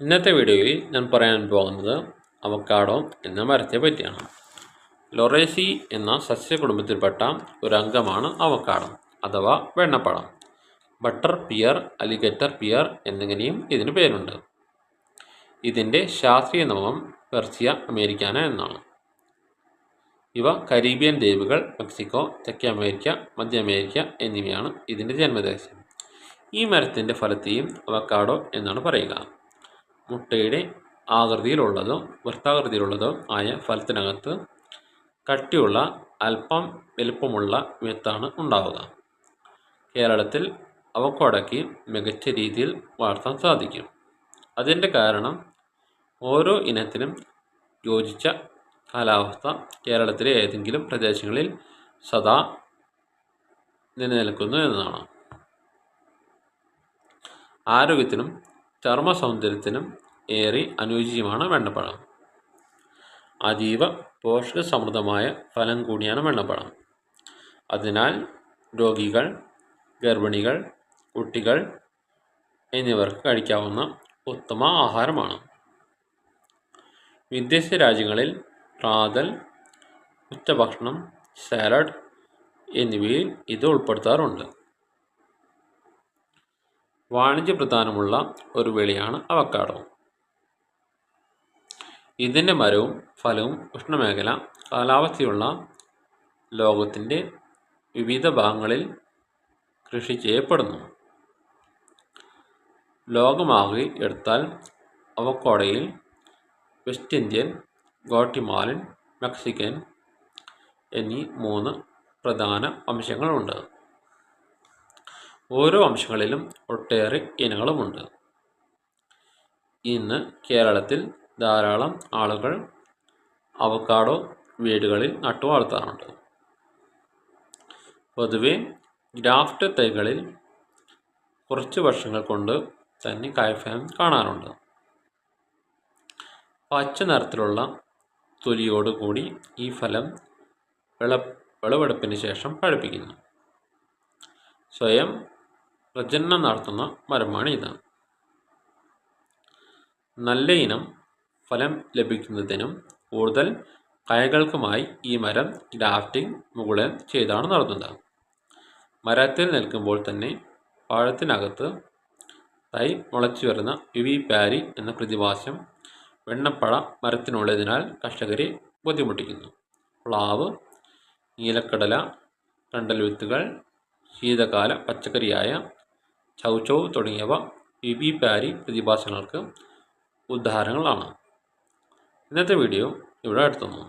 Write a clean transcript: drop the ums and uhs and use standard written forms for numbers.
ഇന്നത്തെ വീഡിയോയിൽ ഞാൻ പറയാൻ പോകുന്നത് അവക്കാഡോ എന്ന മരത്തെ പറ്റിയാണ്. ലൊറേസി എന്ന സസ്യകുടുംബത്തിൽപ്പെട്ട ഒരു അംഗമാണ് അവക്കാഡോ അഥവാ വെണ്ണപ്പഴം. ബട്ടർ പിയർ, അലിഗേറ്റർ പിയർ എന്നിങ്ങനെയും ഇതിന് പേരുണ്ട്. ഇതിൻ്റെ ശാസ്ത്രീയ നാമം പെർസിയ അമേരിക്കാന എന്നാണ്. ഇവ കരീബിയൻ ദ്വീപുകൾ, മെക്സിക്കോ, തെക്കേ അമേരിക്ക, മധ്യ അമേരിക്ക എന്നിവയാണ് ഇതിൻ്റെ ജന്മദേശം. ഈ മരത്തിൻ്റെ ഫലത്തെയും അവക്കാഡോ എന്നാണ് പറയുക. മുട്ടയുടെ ആകൃതിയിലുള്ളതോ വൃത്താകൃതിയിലുള്ളതോ ആയ ഫലത്തിനകത്ത് കട്ടിയുള്ള അല്പം വലുപ്പമുള്ള വിത്താണ് ഉണ്ടാവുക. കേരളത്തിൽ അവക്കാഡോയ്ക്ക് മികച്ച രീതിയിൽ വളർത്താൻ സാധിക്കും. അതിൻ്റെ കാരണം ഓരോ ഇനത്തിനും യോജിച്ച കാലാവസ്ഥ കേരളത്തിലെ ഏതെങ്കിലും പ്രദേശങ്ങളിൽ സദാ നിലനിൽക്കുന്നു എന്നതാണ്. ആരോഗ്യത്തിനും ചർമ്മ സൗന്ദര്യത്തിനും ഏറെ അനുയോജ്യമാണ് വെണ്ണപ്പഴം. അതീവ പോഷക സമൃദ്ധമായ ഫലം കൂടിയാണ് വെണ്ണപ്പഴം. അതിനാൽ രോഗികൾ, ഗർഭിണികൾ, കുട്ടികൾ എന്നിവർക്ക് കഴിക്കാവുന്ന ഉത്തമ ആഹാരമാണ്. വിദേശ രാജ്യങ്ങളിൽ പ്രാതൽ, ഉച്ചഭക്ഷണം, സാലഡ് എന്നിവയിൽ ഇത് ഉൾപ്പെടുത്താറുണ്ട്. വാണിജ്യ പ്രധാനമുള്ള ഒരു വിളയാണ് അവക്കാഡോ. ഇതിൻ്റെ മരവും ഫലവും ഉഷ്ണമേഖല കാലാവസ്ഥയുള്ള ലോകത്തിൻ്റെ വിവിധ ഭാഗങ്ങളിൽ കൃഷി ചെയ്യപ്പെടുന്നു. ലോകമാകെ എടുത്താൽ അവക്കാഡോയിൽ വെസ്റ്റ് ഇന്ത്യൻ, ഗോട്ടിമാലൻ, മെക്സിക്കൻ എന്നീ 3 പ്രധാന വംശങ്ങളുണ്ട്. ഓരോ വംശങ്ങളിലും ഒട്ടേറെ ഇനങ്ങളുമുണ്ട്. ഇന്ന് കേരളത്തിൽ ധാരാളം ആളുകൾ അവക്കാഡോ വീടുകളിൽ നട്ടു വളർത്താറുണ്ട്. പൊതുവെ ഗ്രാഫ്റ്റ് തൈകളിൽ കുറച്ച് വർഷങ്ങൾ കൊണ്ട് തന്നെ കായ്ഫലം കാണാറുണ്ട്. പച്ച നിറത്തിലുള്ള തൊലിയോടുകൂടി ഈ ഫലം വിളവെടുപ്പിന് ശേഷം പഴുപ്പിക്കുന്നു. സ്വയം പ്രജനനം നടത്തുന്ന മരമാണ് ഇത്. നല്ല ഇനം ഫലം ലഭിക്കുന്നതിനും കൂടുതൽ കായകൾക്കുമായി ഈ മരം ഗ്രാഫ്റ്റിംഗ് മുകളിൽ ചെയ്താണ് നടത്തുന്നത്. മരത്തിൽ നിൽക്കുമ്പോൾ തന്നെ പഴത്തിനകത്ത് തൈ മുളച്ചു വരുന്ന വിവിപാരി എന്ന പ്രതിഭാസം വെണ്ണപ്പഴ മരത്തിനുള്ളതിനാൽ കർഷകരെ ബുദ്ധിമുട്ടിക്കുന്നു. പ്ലാവ്, നീലക്കടല, കണ്ടൽ വിത്തുകൾ, ശീതകാല പച്ചക്കറിയായ ചൗചൗ തുടങ്ങിയവ വിവിപാരി പ്രതിഭാസങ്ങൾക്ക് ഉദാഹരണങ്ങളാണ്. ഇന്നത്തെ വീഡിയോ ഇവിടെ നിർത്തുന്നു.